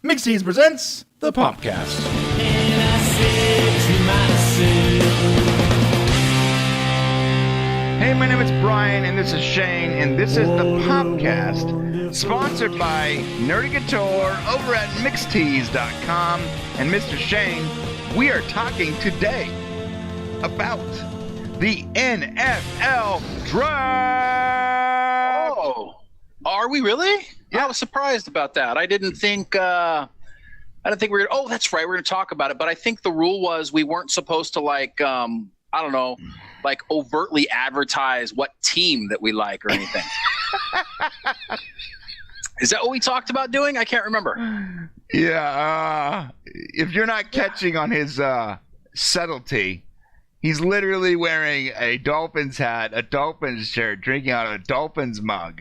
Mixed Tees presents the Popcast. Hey, my name is Brian, and this is Shane, and this is the Popcast, sponsored by Nerdy Couture over at mixtees.com. And Mr. Shane, we are talking today about the NFL Draft. Oh, are we really? Yeah, I was surprised about that. I didn't think we were. Oh, that's right. We're going to talk about it. But I think the rule was we weren't supposed to overtly advertise what team that we like or anything. Is that what we talked about doing? I can't remember. Yeah. If you're not catching on his subtlety, he's literally wearing a Dolphins hat, a Dolphins shirt, drinking out of a Dolphins mug.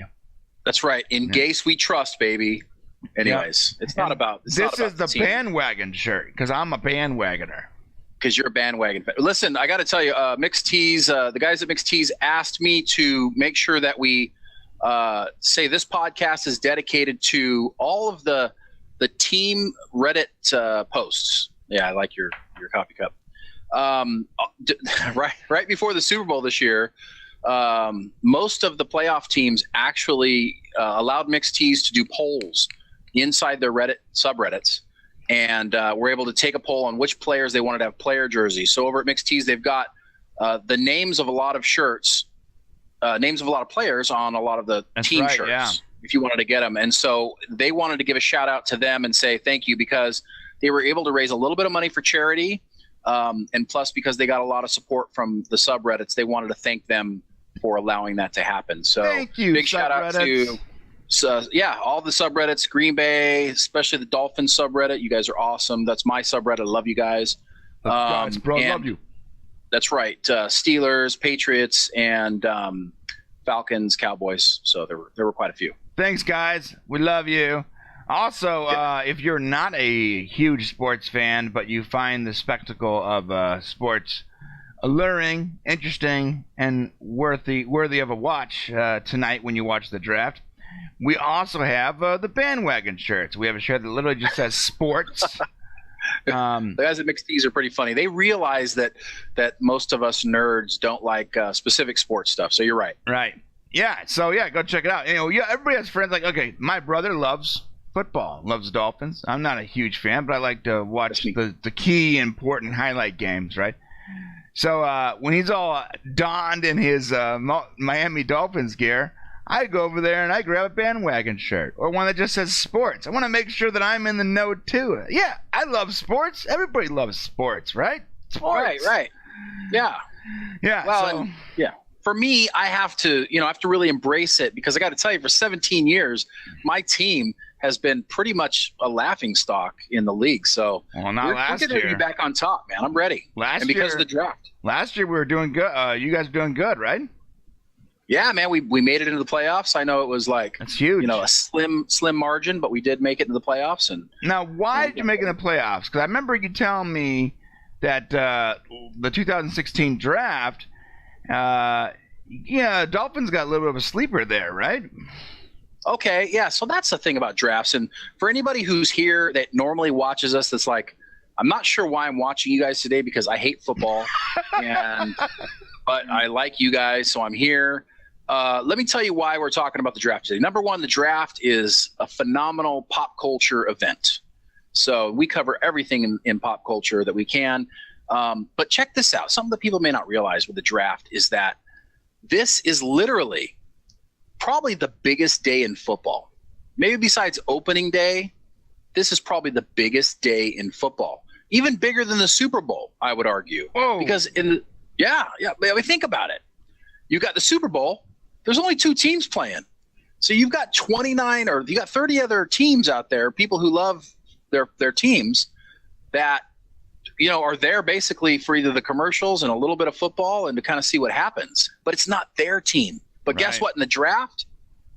That's right. In Gase we trust, baby. Anyways, It's not about this is the bandwagon shirt because I'm a bandwagoner. Because you're a bandwagon. Listen, I got to tell you, Mixed Tees, the guys at Mixed Tees asked me to make sure that we say this podcast is dedicated to all of the team Reddit posts. Yeah, I like your coffee cup. Right before the Super Bowl this year, most of the playoff teams actually allowed Mixed Tees to do polls inside their Reddit subreddits, and we're able to take a poll on which players they wanted to have player jerseys. So over at Mixed Tees, they've got the names of a lot of shirts, names of a lot of players on a lot of the team shirts, yeah, if you wanted to get them. And so they wanted to give a shout out to them and say thank you because they were able to raise a little bit of money for charity, and plus because they got a lot of support from the subreddits, they wanted to thank them for allowing that to happen. So thank you, big shout out to all the subreddits, Green Bay, especially the Dolphins subreddit. You guys are awesome. That's my subreddit. I love you guys. Guys, bro, love you. That's right. Steelers, Patriots, and Falcons, Cowboys. So there were quite a few. Thanks, guys. We love you. Also, if you're not a huge sports fan, but you find the spectacle of sports alluring, interesting, and worthy of a watch tonight when you watch the draft, we also have the bandwagon shirts. We have a shirt that literally just says sports. The guys at Mixed Tees are pretty funny. They realize that most of us nerds don't like specific sports stuff. So you're right. Right. Yeah. So yeah, go check it out. Everybody has friends like, okay, my brother loves football, loves Dolphins. I'm not a huge fan, but I like to watch the key important highlight games, right? So when he's all donned in his Miami Dolphins gear, I go over there and I grab a bandwagon shirt or one that just says sports. I want to make sure that I'm in the know too. Yeah, I love sports. Everybody loves sports, right? Sports. Right. Yeah. Yeah. Well, for me, I have to really embrace it because I got to tell you, for 17 years, my team has been pretty much a laughingstock in the league. So we're going to be back on top, man. I'm ready. Because of the draft. Last year we were doing good. You guys were doing good, right? Yeah, man. We made it into the playoffs. I know it was that's huge. A slim margin, but we did make it into the playoffs. And now, why did you make it in the playoffs? Because I remember you telling me that the 2016 draft, Dolphins got a little bit of a sleeper there, right? Okay, yeah. So that's the thing about drafts. And for anybody who's here that normally watches us, that's like, I'm not sure why I'm watching you guys today because I hate football, but I like you guys, so I'm here. Let me tell you why we're talking about the draft today. Number one, the draft is a phenomenal pop culture event. So we cover everything in pop culture that we can. But check this out. Something that people may not realize with the draft is that this is literally probably the biggest day in football. Maybe besides opening day, this is probably the biggest day in football. Even bigger than the Super Bowl, I would argue. Whoa. Because think about it. You got the Super Bowl. There's only 2 teams playing. So you've got 29 or you got 30 other teams out there, people who love their teams that are there basically for either the commercials and a little bit of football and to kind of see what happens. But it's not their team. But guess what? In the draft,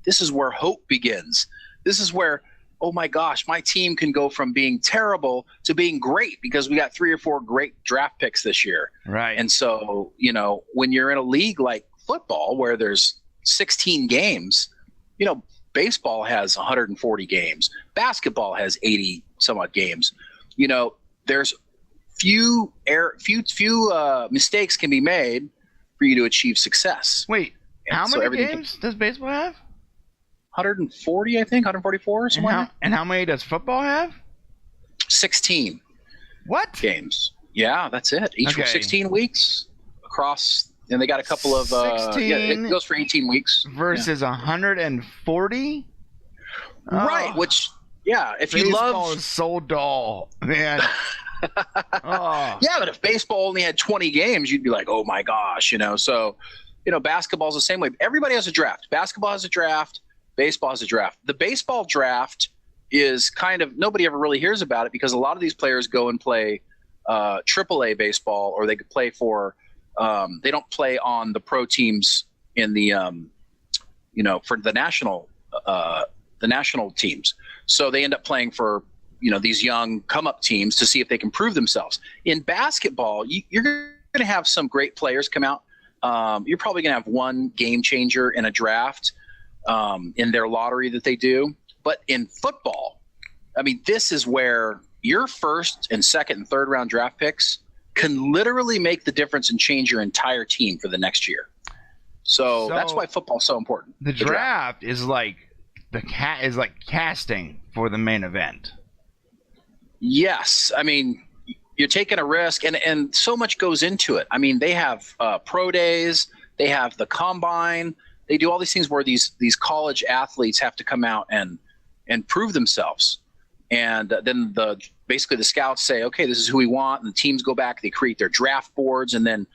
this is where hope begins. This is where, oh my gosh, my team can go from being terrible to being great because we got 3 or 4 great draft picks this year. Right. And so, when you're in a league like football where there's 16 games, baseball has 140 games. Basketball has 80 some odd games, there's few mistakes can be made for you to achieve success. Wait, And how so many everything games does baseball have? 140, I think, 144 or something. And how many does football have? 16 What? games. Yeah, that's it. Each 16 weeks across, and they got a couple of 16 it goes for 18 weeks versus 140. Right, which if you baseball love is so dull, man. Yeah, but if baseball only had 20 games, you'd be like, oh my gosh, So, basketball's the same way. Everybody has a draft. Basketball has a draft. Baseball has a draft. The baseball draft is kind of, nobody ever really hears about it because a lot of these players go and play AAA baseball, or they could play for. They don't play on the pro teams in the, for the national teams. So they end up playing for, these young come-up teams to see if they can prove themselves. In basketball, you're going to have some great players come out. You're probably going to have one game changer in a draft in their lottery that they do. But in football, I mean, this is where your first and second and third round draft picks can literally make the difference and change your entire team for the next year. So that's why football is so important. The draft is like casting for the main event. Yes. I mean, you're taking a risk, and so much goes into it. I mean, they have pro days, they have the combine, they do all these things where these college athletes have to come out and prove themselves. And then basically the scouts say, okay, this is who we want, and the teams go back, they create their draft boards, and then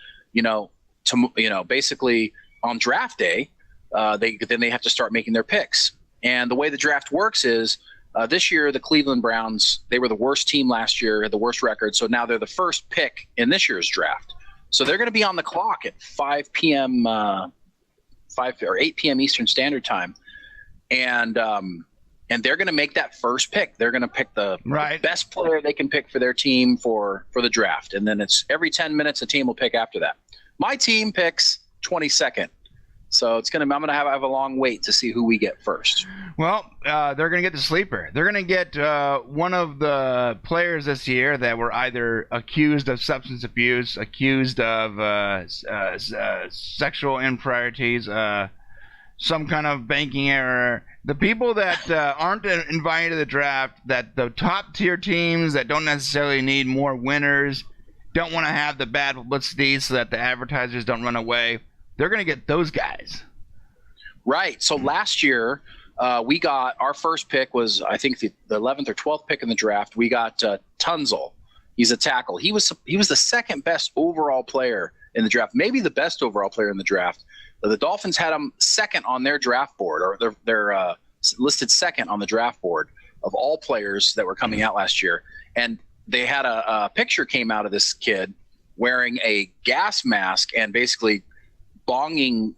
basically on draft day, they have to start making their picks. And the way the draft works is this year the Cleveland Browns, they were the worst team last year, had the worst record, so now they're the first pick in this year's draft. So they're going to be on the clock at 5 p.m. 5 or 8 p.m. Eastern Standard Time, and they're going to make that first pick. They're going to pick the best player they can pick for their team for the draft, and then it's every 10 minutes a team will pick after that. My team picks 22nd, so I'm going to have a long wait to see who we get first. Well, they're going to get the sleeper. They're going to get one of the players this year that were either accused of substance abuse, accused of sexual improprieties, some kind of banking error. The people that aren't invited to the draft, that the top tier teams that don't necessarily need more winners, don't want to have the bad publicity so that the advertisers don't run away, they're going to get those guys. Right. So last year, we got our first pick was, I think, the 11th or 12th pick in the draft. We got Tunzel. He's a tackle. He was the second best overall player in the draft, maybe the best overall player in the draft. The Dolphins had him second on their draft board, or they're listed second on the draft board of all players that were coming out last year. And they had a picture came out of this kid wearing a gas mask and basically bonging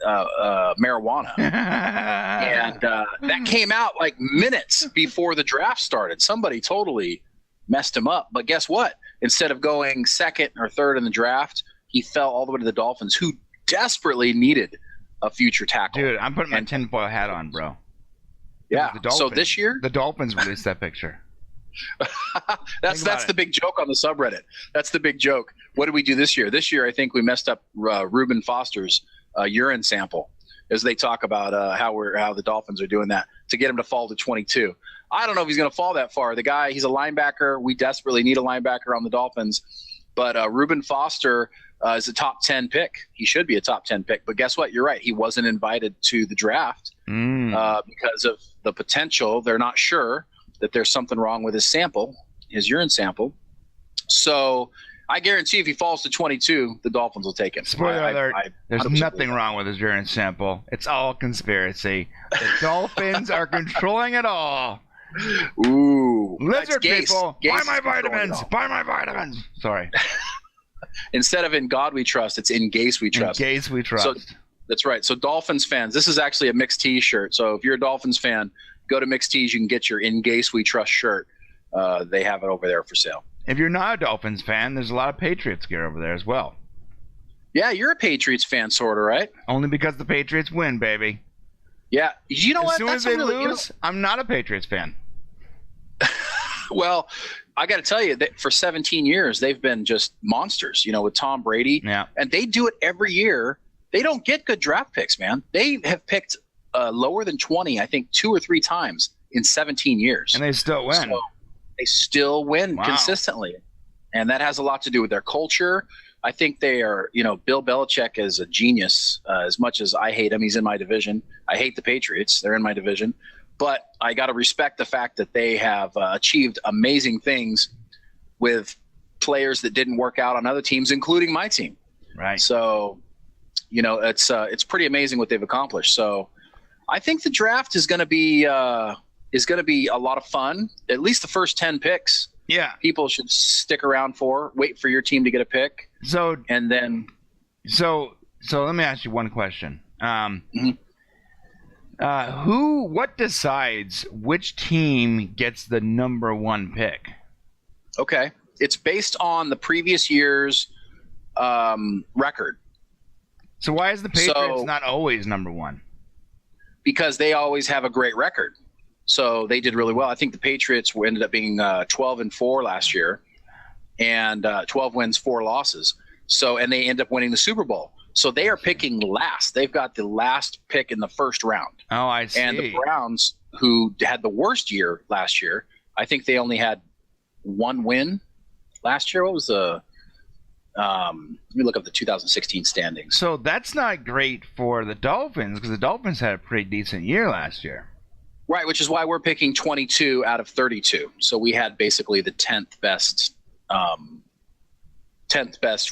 marijuana. And that came out like minutes before the draft started. Somebody totally messed him up. But guess what? Instead of going second or third in the draft, he fell all the way to the Dolphins, who desperately needed a future tackle. Dude, I'm putting my tinfoil hat on, bro. Yeah. So this year, the Dolphins released that picture. that's the big joke on the subreddit. That's the big joke. What did we do this year? This year, I think we messed up Reuben Foster's urine sample, as they talk about how the Dolphins are doing that to get him to fall to 22. I don't know if he's going to fall that far. The guy, he's a linebacker. We desperately need a linebacker on the Dolphins, but Reuben Foster is a top 10 pick. He should be a top 10 pick, but guess what? You're right. He wasn't invited to the draft because of the potential. They're not sure that there's something wrong with his sample, his urine sample. So I guarantee if he falls to 22, the Dolphins will take him. Spoiler alert, there's nothing wrong with his urine sample. It's all conspiracy. The Dolphins are controlling it all. Ooh. Lizard people, buy my vitamins. Buy my vitamins. Sorry. Instead of in God we trust, it's in Gase we trust. In Gase we trust. So, that's right. So Dolphins fans, this is actually a Mixed Tees shirt. So if you're a Dolphins fan, go to Mixed Tees. You can get your In Gase we trust shirt. They have it over there for sale. If you're not a Dolphins fan, there's a lot of Patriots gear over there as well. Yeah, you're a Patriots fan, sort of, right? Only because the Patriots win, baby. Yeah. You know what? As soon as they lose, I'm not a Patriots fan. Well, I got to tell you that for 17 years, they've been just monsters, with Tom Brady. Yeah. And they do it every year. They don't get good draft picks, man. They have picked lower than 20, I think, 2 or 3 times in 17 years. And they still win. So they still win consistently. And that has a lot to do with their culture. I think they are, Bill Belichick is a genius. As much as I hate him, he's in my division. I hate the Patriots. They're in my division. But I got to respect the fact that they have achieved amazing things with players that didn't work out on other teams, including my team. Right. So, it's pretty amazing what they've accomplished. So, I think the draft is going to be a lot of fun. At least the first 10 picks. Yeah. People should stick around wait for your team to get a pick. So and then. So let me ask you one question. What decides which team gets the number 1 pick? Okay. It's based on the previous year's record. So why is the Patriots not always number 1? Because they always have a great record. So they did really well. I think the Patriots ended up being 12-4 last year, and 12 wins, 4 losses. So, and they end up winning the Super Bowl. So they are picking last. They've got the last pick in the first round. Oh, I see. And the Browns, who had the worst year last year, I think they only had 1 win last year. What was the? Let me look up the 2016 standings. So that's not great for the Dolphins because the Dolphins had a pretty decent year last year. Right, which is why we're picking 22 out of 32. So we had basically the 10th best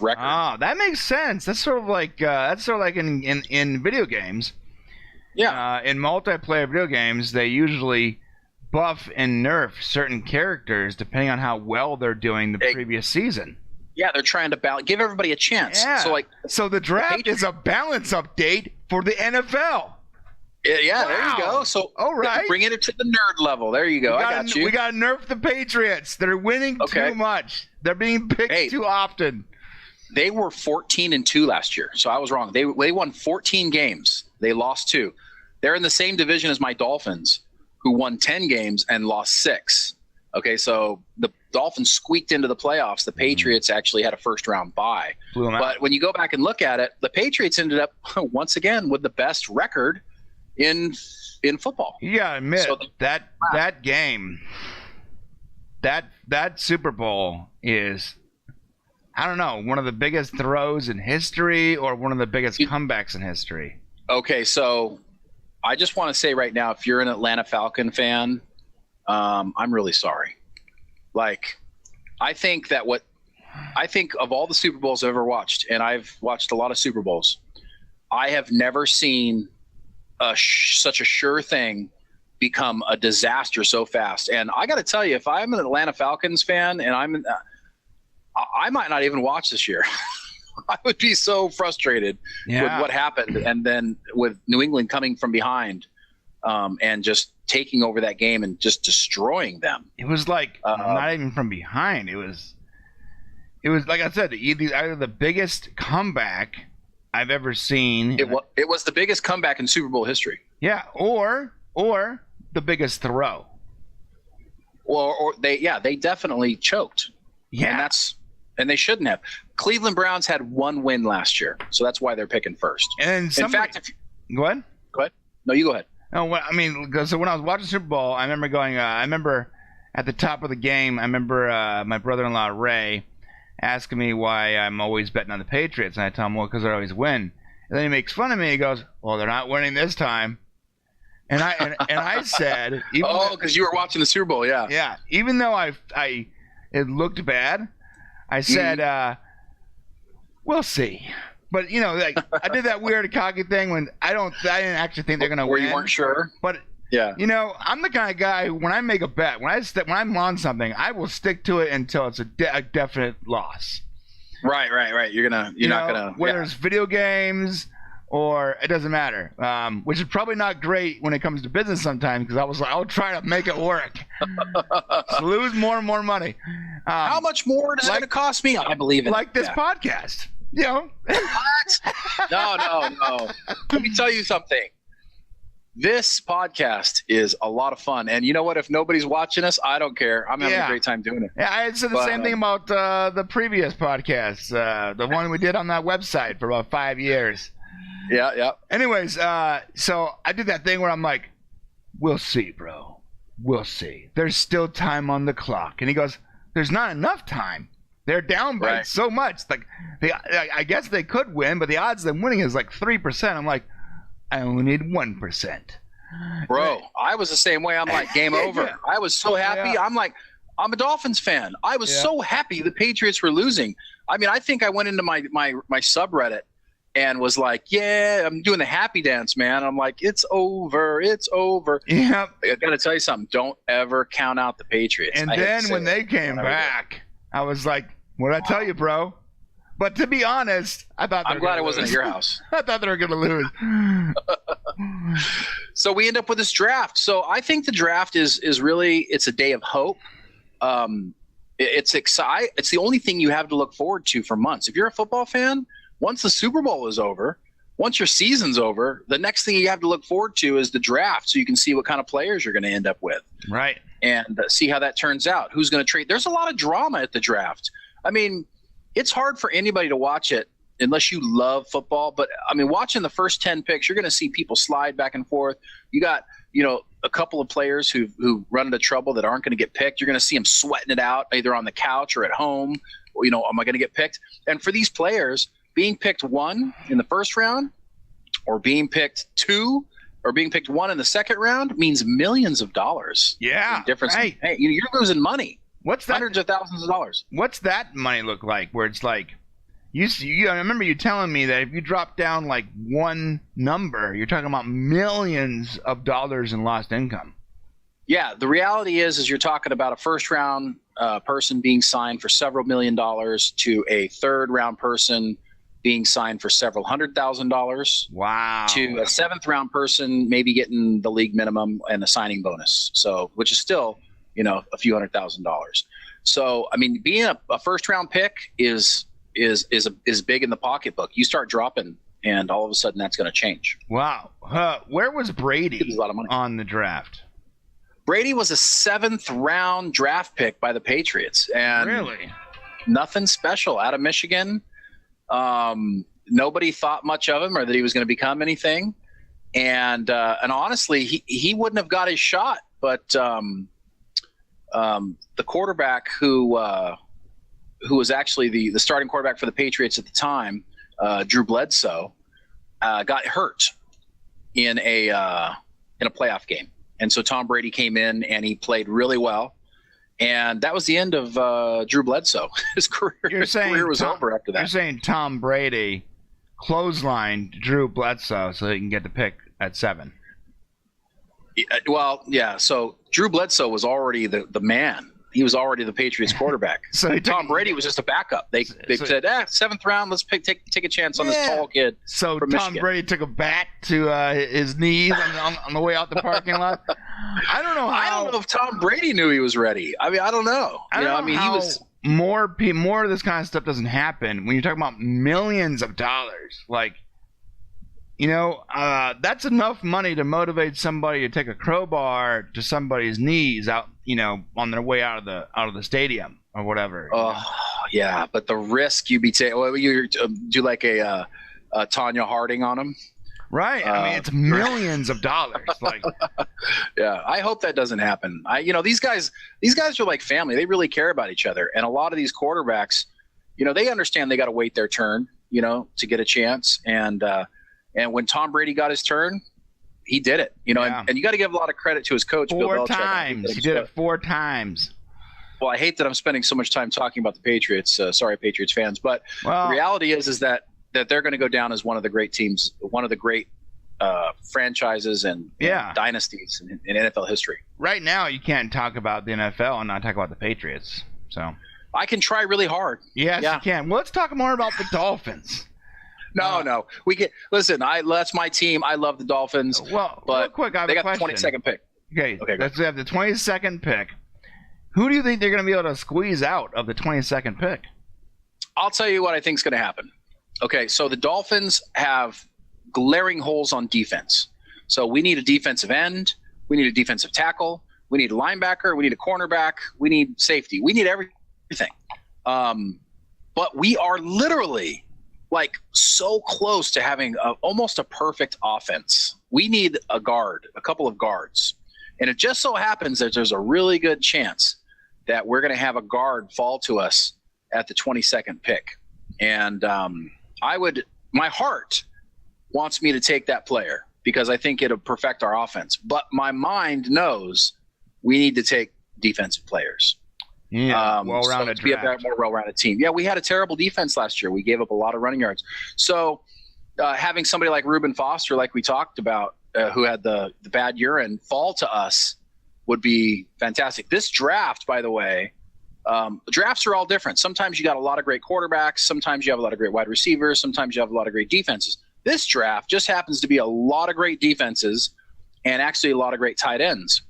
record. Oh, that makes sense. That's sort of like in video games. Yeah. In multiplayer video games, they usually buff and nerf certain characters depending on how well they're doing the previous season. Yeah, they're trying to give everybody a chance. Yeah. So the draft is a balance update for the NFL. Yeah, wow. There you go. So all right. Bring it to the nerd level. There you go. I got you. We got to nerf the Patriots. They're winning too much. They're being picked too often. They were 14-2 last year, so I was wrong. They won 14 games. They lost 2. They're in the same division as my Dolphins, who won 10 games and lost 6. Okay, so the Dolphins squeaked into the playoffs. The Patriots actually had a first-round bye. But when you go back and look at it, the Patriots ended up once again with the best record in football. You gotta admit that game, that Super Bowl is, I don't know, one of the biggest throws in history or one of the biggest comebacks in history. Okay, so I just want to say right now, if you're an Atlanta Falcon fan, I'm really sorry. I think of all the Super Bowls I've ever watched, and I've watched a lot of Super Bowls, I have never seen such a sure thing become a disaster so fast. And I got to tell you, if I'm an Atlanta Falcons fan and I might not even watch this year. I would be so frustrated with what happened. And then with New England coming from behind and just taking over that game and just destroying them. It was not even from behind. It was like I said, either the biggest comeback I've ever seen. It was the biggest comeback in Super Bowl history. Yeah, or the biggest throw. Or they definitely choked. Yeah, and they shouldn't have. Cleveland Browns had 1 win last year, so that's why they're picking first. And in fact, go ahead. Go ahead. No, you go ahead. No, I mean, so when I was watching Super Bowl, I remember going. I remember at the top of the game, I remember my brother-in-law Ray asking me why I'm always betting on the Patriots, and I tell him, well, because they always win. And then he makes fun of me. He goes, well, they're not winning this time. And I said, because you were watching the Super Bowl, yeah. Yeah, even though it looked bad, I said, we'll see. But I did that weird cocky thing when I didn't actually think they're going to win. Where you weren't sure. But yeah, I'm the kind of guy when I make a bet, when I'm on something, I will stick to it until it's a definite loss. Right. You're not gonna whether it's video games or it doesn't matter. Which is probably not great when it comes to business sometimes because I'll try to make it work. So lose more and more money. How much more does it cost me? I believe it. Like this podcast. What? No. Let me tell you something. This podcast is a lot of fun. And you know what? If nobody's watching us, I don't care. I'm having a great time doing it. Yeah, I said the same thing about the previous podcast, the one we did on that website for about 5 years. Yeah. Anyways, so I did that thing where I'm like, we'll see, bro. We'll see. There's still time on the clock. And he goes, there's not enough time. They're down by so much. Like, I guess they could win, but the odds of them winning is like 3%. I'm like, I only need 1%. Bro, I was the same way. I'm like, game over. Yeah. I was so happy. Yeah. I'm like, I'm a Dolphins fan. I was so happy the Patriots were losing. I mean, I think I went into my subreddit and was like, yeah, I'm doing the happy dance, man. I'm like, it's over. It's over. Yeah. I got to tell you something. Don't ever count out the Patriots. And then when they came back, I was like, what'd I tell you, bro? But to be honest, I thought I'm glad I wasn't at your house. I thought they were going to lose. So we end up with this draft. So I think the draft is really, it's a day of hope. It's exciting. It's the only thing you have to look forward to for months. If you're a football fan, once the Super Bowl is over, once your season's over, the next thing you have to look forward to is the draft, so you can see what kind of players you're going to end up with. Right. And see how that turns out. Who's going to trade? There's a lot of drama at the draft. I mean, it's hard for anybody to watch it unless you love football. But, I mean, watching the first 10 picks, you're going to see people slide back and forth. You got, a couple of players who run into trouble that aren't going to get picked. You're going to see them sweating it out either on the couch or at home. Am I going to get picked? And for these players, being picked 1 in the first round or being picked 2 or being picked 1 in the second round means millions of dollars. Yeah. Difference. Right. Hey, you're losing money. What's that? Hundreds of thousands of dollars. What's that money look like? Where it's like, I remember you telling me that if you drop down like one number, you're talking about millions of dollars in lost income. Yeah, the reality is you're talking about a first round person being signed for several $1 million to a third round person being signed for several $100,000. Wow. To a seventh round person maybe getting the league minimum and a signing bonus. So, which is still, a few $100,000. So, I mean, being a first round pick is big in the pocketbook. You start dropping, and all of a sudden that's going to change. Wow. Where was Brady a lot of money on the draft? Brady was a 7th round draft pick by the Patriots, and really nothing special out of Michigan. Nobody thought much of him or that he was going to become anything. And honestly, he wouldn't have got his shot, but the quarterback who was actually the starting quarterback for the Patriots at the time, Drew Bledsoe, got hurt in a playoff game. And so Tom Brady came in and he played really well. And that was the end of Drew Bledsoe. His career was over after that. You're saying Tom Brady clotheslined Drew Bledsoe so he can get the pick at 7. Well, yeah. So Drew Bledsoe was already the man. He was already the Patriots quarterback. So Tom Brady was just a backup. They said, 7th round, let's take a chance on this tall kid. So from Tom Michigan. Brady took a bat to his knees on the way out the parking lot. I don't know if Tom Brady knew he was ready. I mean, I don't know. He was more of this kind of stuff doesn't happen when you're talking about millions of dollars. Like, that's enough money to motivate somebody to take a crowbar to somebody's knees out, on their way out of the stadium or whatever. Oh, yeah, but the risk you'd be taking. Well, you do like a Tanya Harding on him, right? I mean, it's millions of dollars. Like, yeah, I hope that doesn't happen. These guys are like family. They really care about each other, and a lot of these quarterbacks, they understand they got to wait their turn, to get a chance, and when Tom Brady got his turn, he did it, and you got to give a lot of credit to his coach, Bill Belichick. 4 times. He did it 4 times. Well, I hate that I'm spending so much time talking about the Patriots. Sorry, Patriots fans. But the reality is that they're going to go down as one of the great teams, one of the great franchises and dynasties in NFL history. Right now, you can't talk about the NFL and not talk about the Patriots. So I can try really hard. Yes, you can. Well, let's talk more about the Dolphins. No. We get listen. That's my team. I love the Dolphins. Well, but real quick, I have they a got question. the 22nd pick. Okay, let's have the 22nd pick. Who do you think they're going to be able to squeeze out of the 22nd pick? I'll tell you what I think is going to happen. Okay, so the Dolphins have glaring holes on defense. So we need a defensive end. We need a defensive tackle. We need a linebacker. We need a cornerback. We need safety. We need everything. But we are literally like so close to having almost a perfect offense. We need a couple of guards. And it just so happens that there's a really good chance that we're going to have a guard fall to us at the 22nd pick. And my heart wants me to take that player because I think it'll perfect our offense. But my mind knows we need to take defensive players. Yeah, well-rounded so to be a more well-rounded team. Yeah, we had a terrible defense last year. We gave up a lot of running yards. So having somebody like Reuben Foster, like we talked about, who had the bad urine, fall to us would be fantastic. This draft, by the way, drafts are all different. Sometimes you got a lot of great quarterbacks. Sometimes you have a lot of great wide receivers. Sometimes you have a lot of great defenses. This draft just happens to be a lot of great defenses and actually a lot of great tight ends,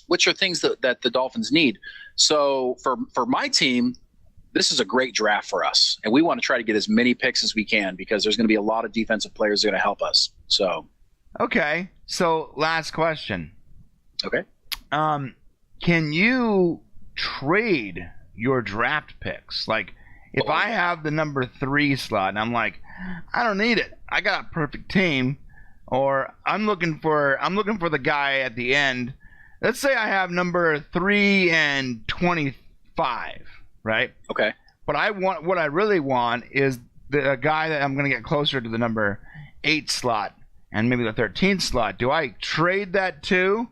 which are things that the Dolphins need. So for my team, this is a great draft for us, and we want to try to get as many picks as we can because there's going to be a lot of defensive players that are going to help us. So, okay. So last question. Okay. Can you trade your draft picks? Like, if I have the number 3 slot and I'm like, I don't need it, I got a perfect team, or I'm looking for the guy at the end. Let's say I have number 3 and 25, right? Okay. But what I really want is the guy that I'm going to get closer to the number 8 slot and maybe the 13th slot. Do I trade that too?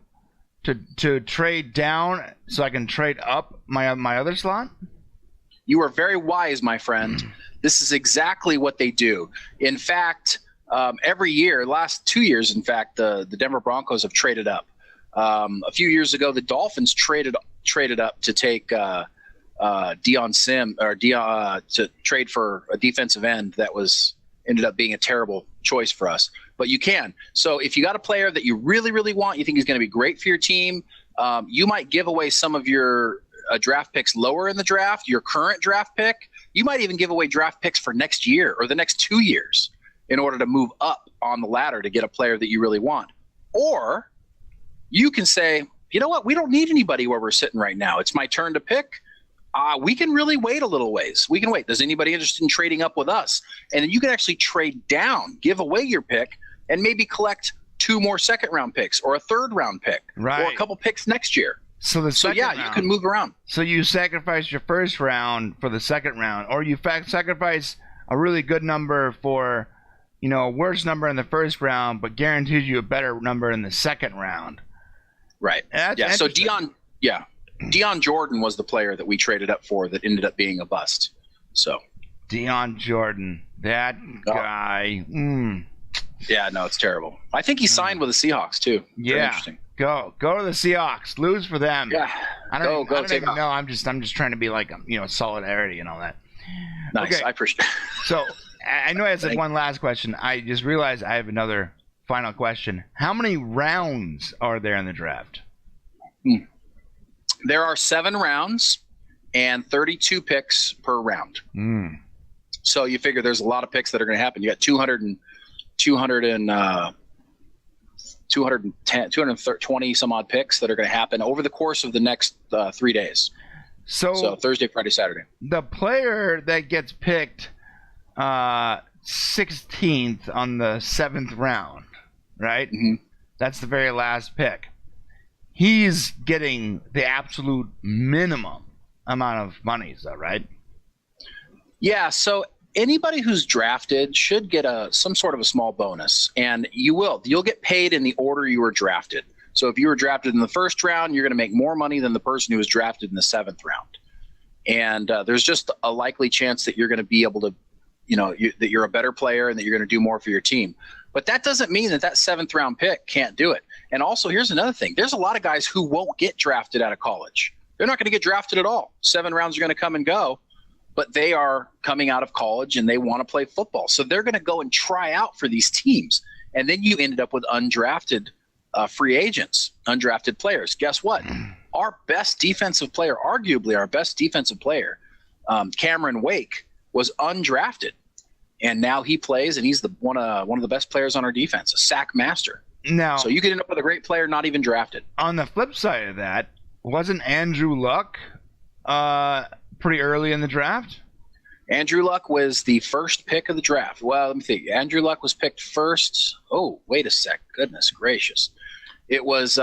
To trade down so I can trade up my other slot? You are very wise, my friend. This is exactly what they do. In fact, every year, last 2 years, in fact, the Denver Broncos have traded up. A few years ago, the Dolphins traded up to take Deion to trade for a defensive end that ended up being a terrible choice for us. But you can. So if you got a player that you really, really want, you think he's going to be great for your team, you might give away some of your draft picks lower in the draft, your current draft pick. You might even give away draft picks for next year or the next 2 years in order to move up on the ladder to get a player that you really want. Or you can say, you know what, we don't need anybody where we're sitting right now. It's my turn to pick. We can really wait a little ways. We can wait. Is anybody interested in trading up with us? And then you can actually trade down, give away your pick, and maybe collect 2 more second-round picks or a third-round pick, right, or a couple picks next year. So round, you can move around. So you sacrifice your first round for the second round, or you sacrifice a really good number for, a worse number in the first round, but guarantees you a better number in the second round. Right. So Deion Jordan was the player that we traded up for that ended up being a bust. So Deion Jordan, that guy. Yeah, no, it's terrible. I think he signed with the Seahawks too. Very interesting. Go to the Seahawks. Lose for them. Yeah. I don't even know. I'm just trying to be like, solidarity and all that. Nice. Okay. I appreciate it. So I know I said one last question. I just realized I have another final question. How many rounds are there in the draft? There are 7 rounds and 32 picks per round. So you figure there's a lot of picks that are going to happen. You got 220 some odd picks that are going to happen over the course of the next 3 days. So Thursday, Friday, Saturday. The player that gets picked 16th on the 7th round, right? Mm-hmm. That's the very last pick. He's getting the absolute minimum amount of money, is that right? Yeah, so anybody who's drafted should get some sort of a small bonus, and you'll get paid in the order you were drafted. So if you were drafted in the first round, you're going to make more money than the person who was drafted in the 7th round. And there's just a likely chance that you're going to be able to, that you're a better player and that you're going to do more for your team. But that doesn't mean that 7th round pick can't do it. And also, here's another thing. There's a lot of guys who won't get drafted out of college. They're not going to get drafted at all. 7 rounds are going to come and go, but they are coming out of college and they want to play football. So they're going to go and try out for these teams. And then you ended up with undrafted free agents, undrafted players. Guess what? Our best defensive player, arguably our best defensive player, Cameron Wake, was undrafted. And now he plays, and he's one of the best players on our defense, a sack master. Now, So you could end up with a great player not even drafted. on the flip side of that, wasn't Andrew Luck pretty early in the draft? Andrew Luck was the first pick of the draft. Well, let me think. Andrew Luck was picked first. Oh, wait a sec. Goodness gracious. It was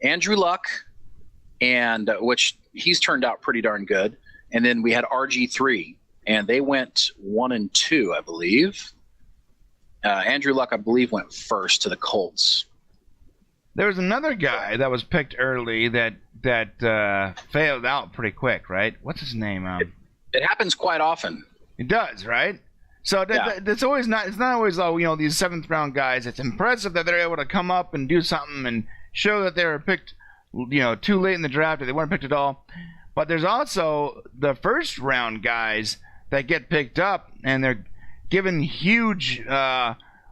Andrew Luck, and which he's turned out pretty darn good. And then we had RG3, and they went 1 and 2, I believe. Andrew Luck, I believe, went first to the Colts. There was another guy that was picked early that failed out pretty quick, right? What's his name? It happens quite often. It does, right? So it's always not. It's not always these 7th round guys. It's impressive that they're able to come up and do something and show that they were picked, too late in the draft or they weren't picked at all. But there's also the 1st round guys that get picked up and they're given huge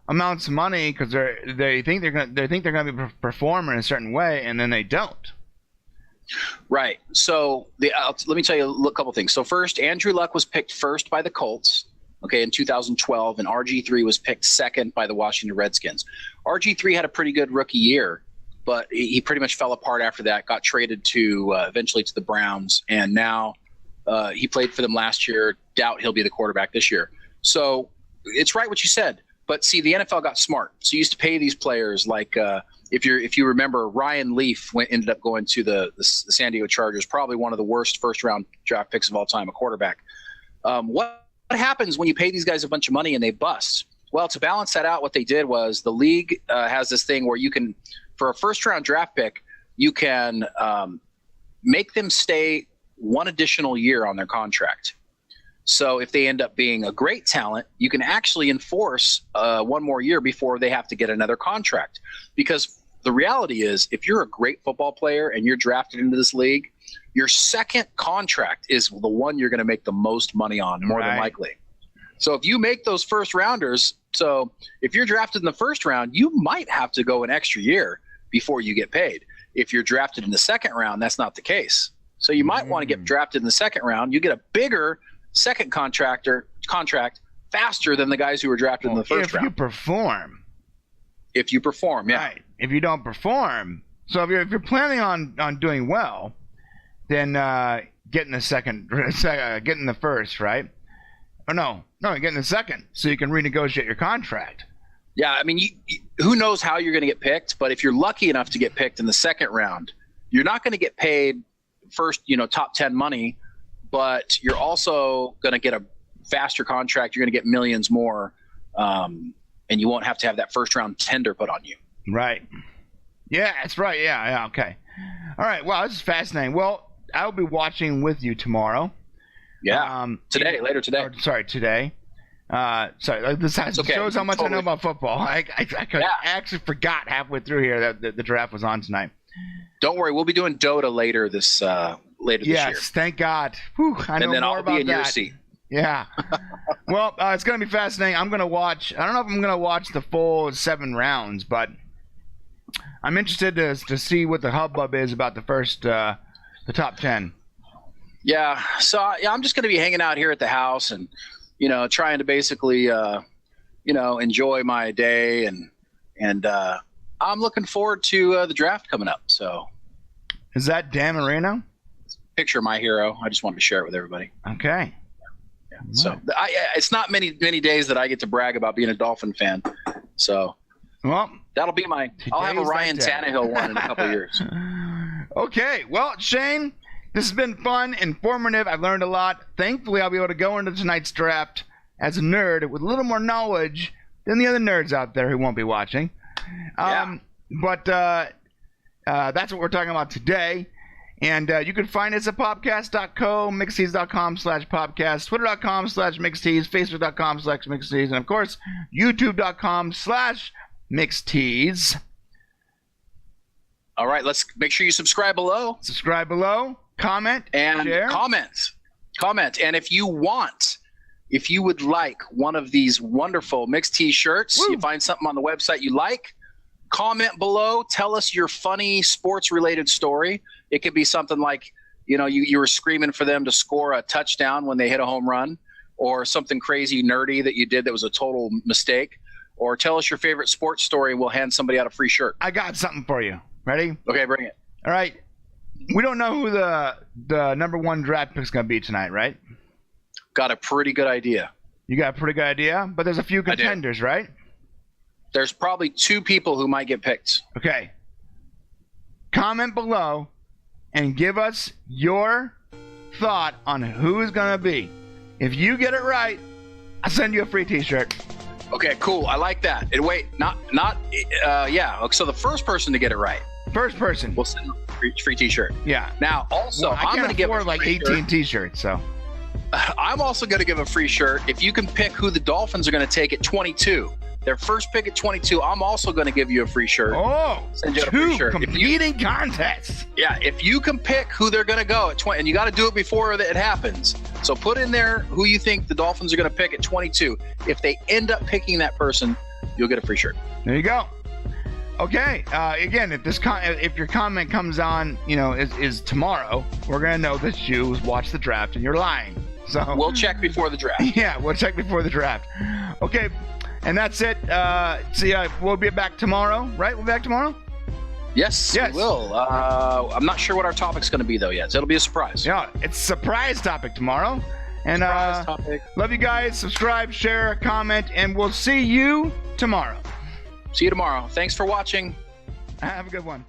amounts of money because they think they're gonna perform in a certain way and then they don't. Right. So let me tell you a couple things. So first, Andrew Luck was picked first by the Colts, in 2012, and RG3 was picked second by the Washington Redskins. RG3 had a pretty good rookie year, but he pretty much fell apart after that, got traded to eventually to the Browns, and now he played for them last year. Doubt he'll be the quarterback this year. So it's right what you said. But see, the NFL got smart. So you used to pay these players like if you remember, Ryan Leaf ended up going to the San Diego Chargers, probably one of the worst 1st round draft picks of all time, a quarterback. What happens when you pay these guys a bunch of money and they bust? Well, to balance that out, what they did was the league has this thing where you can, for a 1st round draft pick, you can make them stay 1 additional year on their contract. So if they end up being a great talent, you can actually enforce 1 more year before they have to get another contract. Because the reality is, if you're a great football player and you're drafted into this league, your 2nd contract is the one you're going to make the most money on, more than likely. So if you make those 1st rounders, so if you're drafted in the 1st round, you might have to go an extra year before you get paid. If you're drafted in the 2nd round, that's not the case. So you might want to get drafted in the 2nd round. You get a bigger 2nd contract faster than the guys who were drafted in the 1st round. If you perform, yeah. Right. If you don't perform, so if you're planning on doing well, then getting the 2nd, getting the 1st, right? Or no, getting the 2nd, so you can renegotiate your contract. Yeah, I mean, who knows how you're going to get picked? But if you're lucky enough to get picked in the 2nd round, you're not going to get paid first, top 10 money. But you're also going to get a faster contract. You're going to get millions more, and you won't have to have that 1st round tender put on you. Right. Yeah, that's right. Yeah, okay. All right. Wow, this is fascinating. Well, I'll be watching with you tomorrow. Yeah. Later today. Today. This shows how much I know about football. I actually forgot halfway through here that the draft was on tonight. Don't worry, we'll be doing Dota later this year. Yes, thank God. Whew, I know more I'll about be in that. your seat. Yeah. Well, it's going to be fascinating. I'm going to watch. I don't know if I'm going to watch the full 7 rounds, but I'm interested to see what the hubbub is about the top 10. Yeah. So I'm just going to be hanging out here at the house and, trying to basically, enjoy my day and I'm looking forward to the draft coming up. So. Is that Dan Marino? Picture of my hero. I just wanted to share it with everybody. Okay. Yeah. So it's not many days that I get to brag about being a Dolphin fan. So that'll be I'll have a Ryan Tannehill one in a couple of years. Okay. Well, Shane, this has been fun, informative. I've learned a lot. Thankfully, I'll be able to go into tonight's draft as a nerd with a little more knowledge than the other nerds out there who won't be watching. But that's what we're talking about today. And you can find us at popcast.co, mixtees.com/popcast, twitter.com/mixtees, facebook.com/mixtees, and of course, youtube.com/mixtees. All right, let's make sure you subscribe below. Comment, and share. Comment. And if you would like one of these wonderful Mixed Tees shirts, you find something on the website you like, comment below. Tell us your funny sports-related story. It could be something like, you were screaming for them to score a touchdown when they hit a home run, or something crazy nerdy that you did that was a total mistake, or tell us your favorite sports story. We'll hand somebody out a free shirt. I got something for you. Ready? Okay, bring it. All right. We don't know who the number 1 draft pick is going to be tonight, right? Got a pretty good idea. You got a pretty good idea, but there's a few contenders, right? There's probably 2 people who might get picked. Okay. Comment below and give us your thought on who is going to be. If you get it right, I'll send you a free t-shirt. Okay, cool. I like that. And wait, yeah. So the first person to get it right, First person. we'll send a free t-shirt. Yeah. Now, also, Well, I I'm going can't to give afford like 18 t-shirts, so. I'm also going to give a free shirt if you can pick who the Dolphins are going to take at 22. Their first pick at 22, I'm also going to give you a free shirt. Oh, Send you a free 2 shirt. competing contests. Yeah, if you can pick who they're going to go at 20, and you got to do it before it happens. So put in there who you think the Dolphins are going to pick at 22. If they end up picking that person, you'll get a free shirt. There you go. Okay. Again, if your comment comes on, is tomorrow, we're gonna know that you watched the draft and you're lying. So We'll check before the draft. yeah, we'll check before the draft. Okay, and that's it. We'll be back tomorrow, right? We'll be back tomorrow. Yes, Yes. we will. I'm not sure what our topic's going to be though yet. So it'll be a surprise. Yeah, it's a surprise topic tomorrow. And Surprise topic. love you guys. Subscribe, share, comment, and we'll see you tomorrow. See you tomorrow. Thanks for watching. Have a good one.